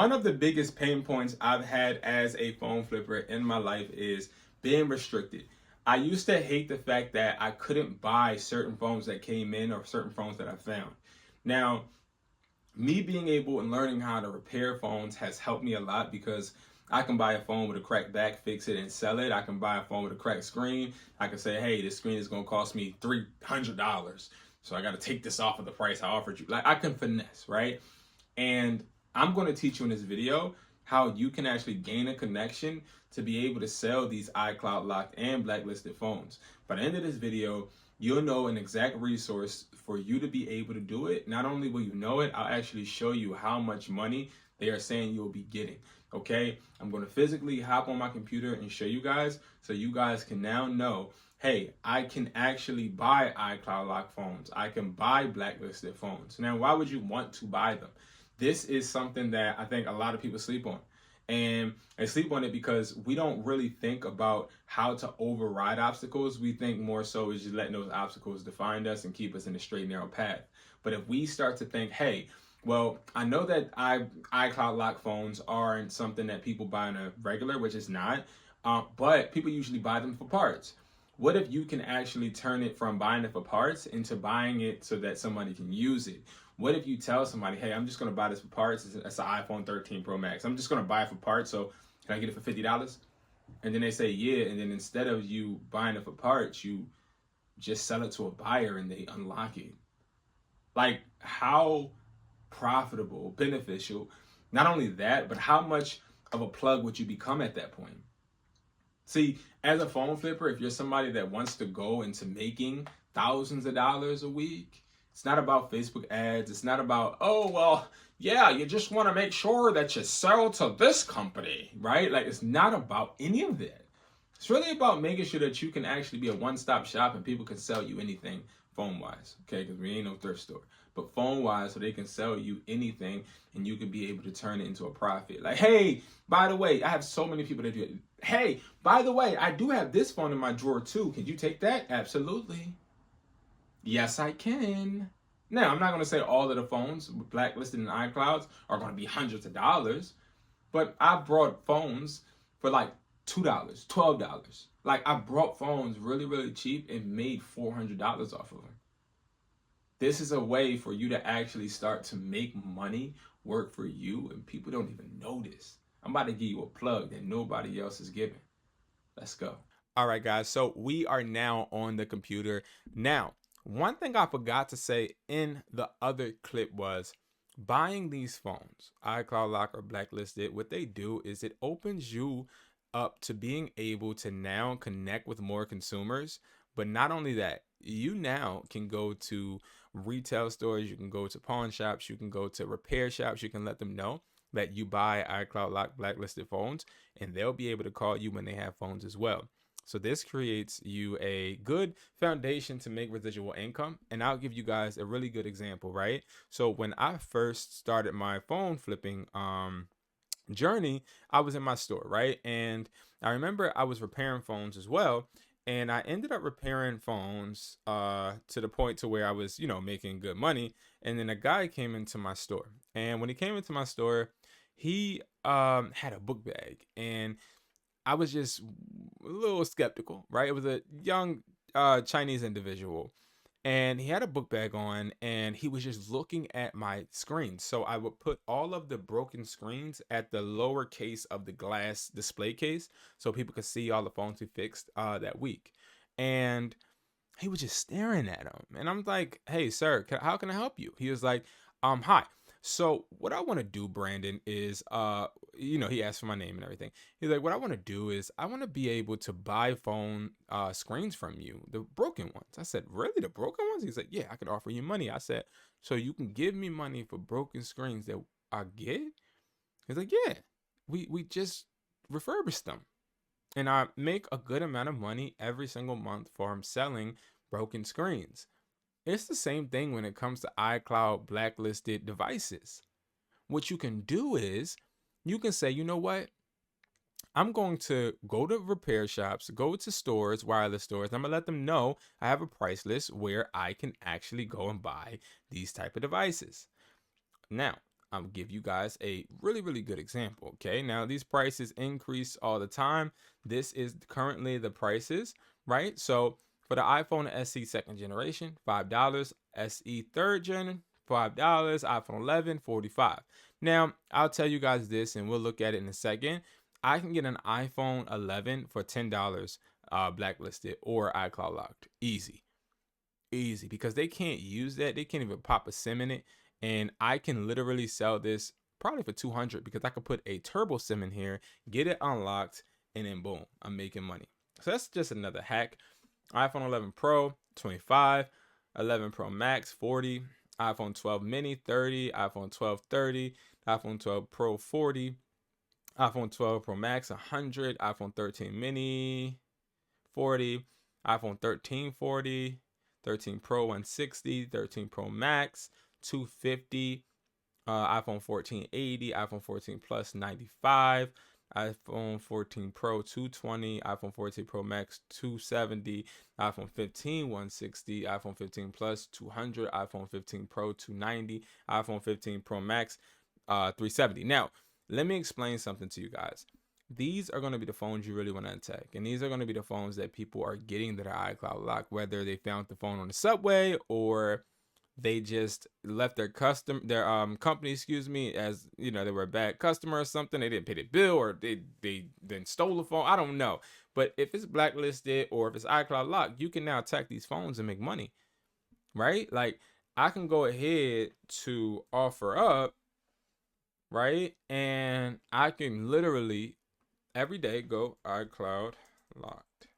One of the biggest pain points I've had as a phone flipper in my life is being restricted. I used to hate the fact that I couldn't buy certain phones that came in or certain phones that I found. Now, me being able and learning how to repair phones has helped me a lot because I can buy a phone with a cracked back, fix it, and sell it. I can buy a phone with a cracked screen. I can say, hey, this screen is going to cost me $300. So I got to take this off of the price I offered you. Like, I can finesse, right? And I'm going to teach you in this video how you can actually gain a connection to be able to sell these iCloud locked and blacklisted phones. By the end of this video, you'll know an exact resource for you to be able to do it. Not only will you know it, I'll actually show you how much money they are saying you'll be getting. Okay, I'm going to physically hop on my computer and show you guys so you guys can now know, hey, I can actually buy iCloud locked phones. I can buy blacklisted phones. Now, why would you want to buy them? This is something that I think a lot of people sleep on. And they sleep on it because we don't really think about how to override obstacles. We think more so is just letting those obstacles define us and keep us in a straight, narrow path. But if we start to think, hey, well, I know that iCloud lock phones aren't something that people buy on a regular, which is not, but people usually buy them for parts. What if you can actually turn it from buying it for parts into buying it so that somebody can use it? What if you tell somebody, hey, I'm just going to buy this for parts. It's an iPhone 13 Pro Max. I'm just going to buy it for parts. So can I get it for $50? And then they say, yeah. And then instead of you buying it for parts, you just sell it to a buyer and they unlock it. Like, how profitable, beneficial, not only that, but how much of a plug would you become at that point? See, as a phone flipper, if you're somebody that wants to go into making thousands of dollars a week, it's not about Facebook ads. It's not about, oh, well, yeah, you just want to make sure that you sell to this company, right? Like, it's not about any of that. It's really about making sure that you can actually be a one-stop shop and people can sell you anything phone-wise, okay? Because we ain't no thrift store. But phone-wise, so they can sell you anything and you can be able to turn it into a profit. Like, hey, by the way, I have so many people that do it. Hey, by the way, I do have this phone in my drawer too. Can you take that? Absolutely. Yes, I can. Now, I'm not going to say all of the phones blacklisted in iClouds are going to be hundreds of dollars, but I brought phones for like $2, $12. Like, I brought phones really, really cheap and made $400 off of them. This is a way for you to actually start to make money work for you, and people don't even notice. I'm about to give you a plug that nobody else is giving. Let's go. All right, guys. So we are now on the computer. Now, one thing I forgot to say in the other clip was buying these phones, iCloud Lock or Blacklisted, what they do is it opens you up to being able to now connect with more consumers. But not only that, you now can go to retail stores, you can go to pawn shops, you can go to repair shops, you can let them know that you buy iCloud Lock Blacklisted phones, and they'll be able to call you when they have phones as well. So this creates you a good foundation to make residual income. And I'll give you guys a really good example, right? So when I first started my phone flipping journey, I was in my store, right? And I remember I was repairing phones as well. And I ended up repairing phones to the point to where I was, making good money. And then a guy came into my store. And when he came into my store, he had a book bag. And I was just a little skeptical, right? It was a young Chinese individual, and he had a book bag on, and he was just looking at my screens. So I would put all of the broken screens at the lower case of the glass display case so people could see all the phones we fixed that week. And he was just staring at him. And I'm like, hey, sir, how can I help you? He was like, hi. So what I want to do, Brandon, is, he asked for my name and everything. He's like, what I want to do is I want to be able to buy phone screens from you, the broken ones. I said, really, the broken ones? He's like, yeah, I can offer you money. I said, so you can give me money for broken screens that I get? He's like, yeah, we just refurbished them. And I make a good amount of money every single month from selling broken screens. It's the same thing when it comes to iCloud blacklisted devices. What you can do is you can say, you know what? I'm going to go to repair shops, go to stores, wireless stores. I'm going to let them know I have a price list where I can actually go and buy these type of devices. Now, I'm gonna give you guys a really, really good example. Okay, now these prices increase all the time. This is currently the prices, right? So for the iPhone SE second generation, $5. SE third gen, $5. iPhone 11, $45. Now I'll tell you guys this, and we'll look at it in a second. I can get an iPhone 11 for $10, blacklisted or iCloud locked, easy, because they can't use that. They can't even pop a SIM in it, and I can literally sell this probably for 200 because I could put a turbo SIM in here, get it unlocked, and then boom, I'm making money. So that's just another hack. iPhone 11 Pro 25, 11 Pro Max 40, iPhone 12 Mini 30, iPhone 12 30, iPhone 12 Pro 40, iPhone 12 Pro Max 100, iPhone 13 Mini 40, iPhone 13 40, 13 Pro 160, 13 Pro Max 250, iPhone 14 80, iPhone 14 Plus 95, iPhone 14 Pro 220, iPhone 14 Pro Max 270, iPhone 15 160, iPhone 15 Plus 200, iPhone 15 Pro 290, iPhone 15 Pro Max 370. Now, let me explain something to you guys. These are going to be the phones you really want to attack, and these are going to be the phones that people are getting that are iCloud locked, whether they found the phone on the subway or they just left their company, as you know, they were a bad customer or something. They didn't pay the bill, or they then stole the phone. I don't know. But if it's blacklisted or if it's iCloud locked, you can now attack these phones and make money, right? Like, I can go ahead to offer up, right? And I can literally every day go iCloud locked,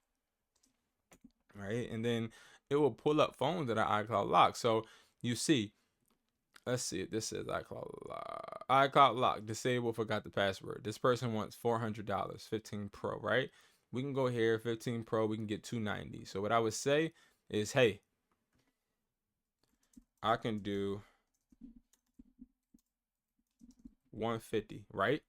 right? And then it will pull up phones that are iCloud locked. So you see, let's see, this says iCloud lock, disable, forgot the password. This person wants $400, 15 Pro, right? We can go here, 15 Pro, we can get 290. So what I would say is, hey, I can do 150, right?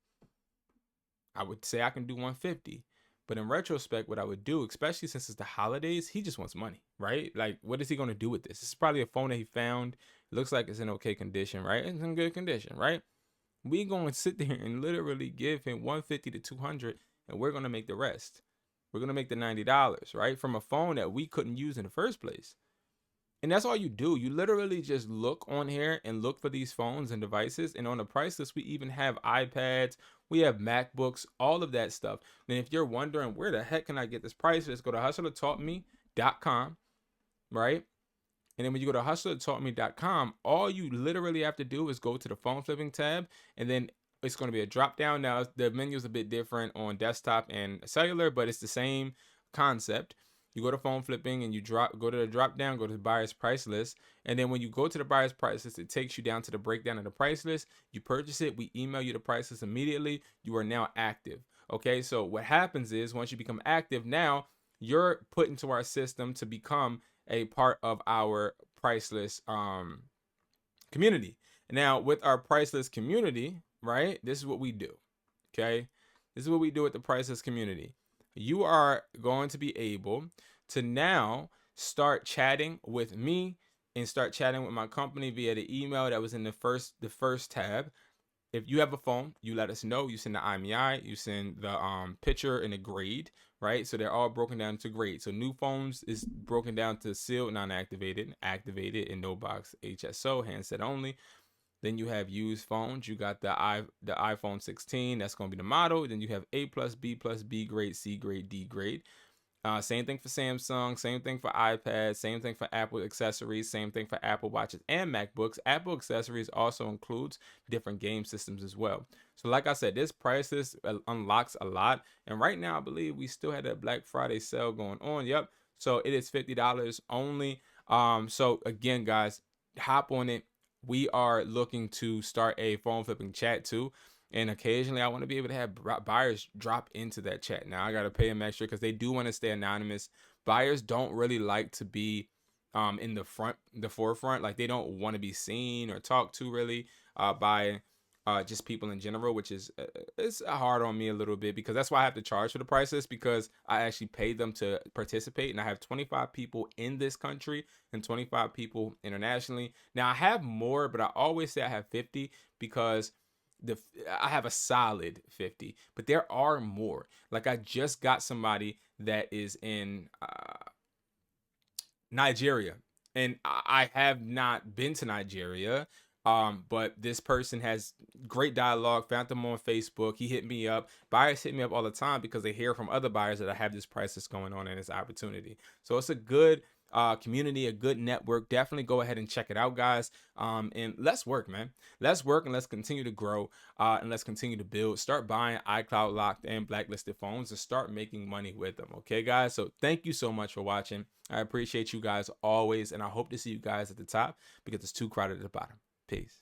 I would say I can do 150. But in retrospect, what I would do, especially since it's the holidays, he just wants money, right? Like, what is he going to do with this? This is probably a phone that he found. It looks like it's in okay condition, right? It's in good condition, right? We going to sit there and literally give him 150 to 200, and we're going to make the rest. We're going to make the $90, right? From a phone that we couldn't use in the first place. And that's all you do. You literally just look on here and look for these phones and devices. And on the price list, we even have iPads, we have MacBooks, all of that stuff. And if you're wondering where the heck can I get this price, just go to hustlertaughtme.com, right? And then when you go to hustlertaughtme.com, all you literally have to do is go to the phone flipping tab, and then it's going to be a drop down. Now, the menu is a bit different on desktop and cellular, but it's the same concept. You go to phone flipping and you go to the drop down, go to the buyer's price list. And then when you go to the buyer's price list, it takes you down to the breakdown of the price list. You purchase it. We email you the price list immediately. You are now active. Okay. So what happens is once you become active, now you're put into our system to become a part of our priceless community. Now, with our priceless community, right, this is what we do. Okay, this is what we do with the priceless community. You are going to be able to now start chatting with me and start chatting with my company via the email that was in the first tab. If you have a phone, you let us know. You send the IMEI, you send the picture and the grade, right? So they're all broken down to grade. So new phones is broken down to sealed, non-activated, activated, and no box HSO, handset only. Then you have used phones. You got the iPhone 16. That's going to be the model. Then you have A plus, B grade, C grade, D grade. Same thing for Samsung, same thing for iPad, same thing for Apple accessories, same thing for Apple Watches and MacBooks. Apple accessories also includes different game systems as well. So like I said, this price list unlocks a lot. And right now, I believe we still had that Black Friday sale going on. Yep. So it is $50 only. So again, guys, hop on it. We are looking to start a phone flipping chat too. And occasionally I want to be able to have buyers drop into that chat. Now I got to pay them extra because they do want to stay anonymous. Buyers don't really like to be in the forefront. Like, they don't want to be seen or talked to really by just people in general, which is it's hard on me a little bit because that's why I have to charge for the prices, because I actually pay them to participate, and I have 25 people in this country and 25 people internationally. Now I have more, but I always say I have 50 because the I have a solid 50, but there are more. Like I just got somebody that is in Nigeria, and I have not been to Nigeria. But this person has great dialogue. Found them on Facebook. He hit me up. Buyers hit me up all the time because they hear from other buyers that I have this price that's going on and this opportunity. So it's a good community, a good network. Definitely go ahead and check it out, guys. And let's work, man. Let's work and let's continue to grow. And let's continue to build. Start buying iCloud locked and blacklisted phones and start making money with them. Okay, guys. So thank you so much for watching. I appreciate you guys always, and I hope to see you guys at the top because it's too crowded at the bottom. Peace.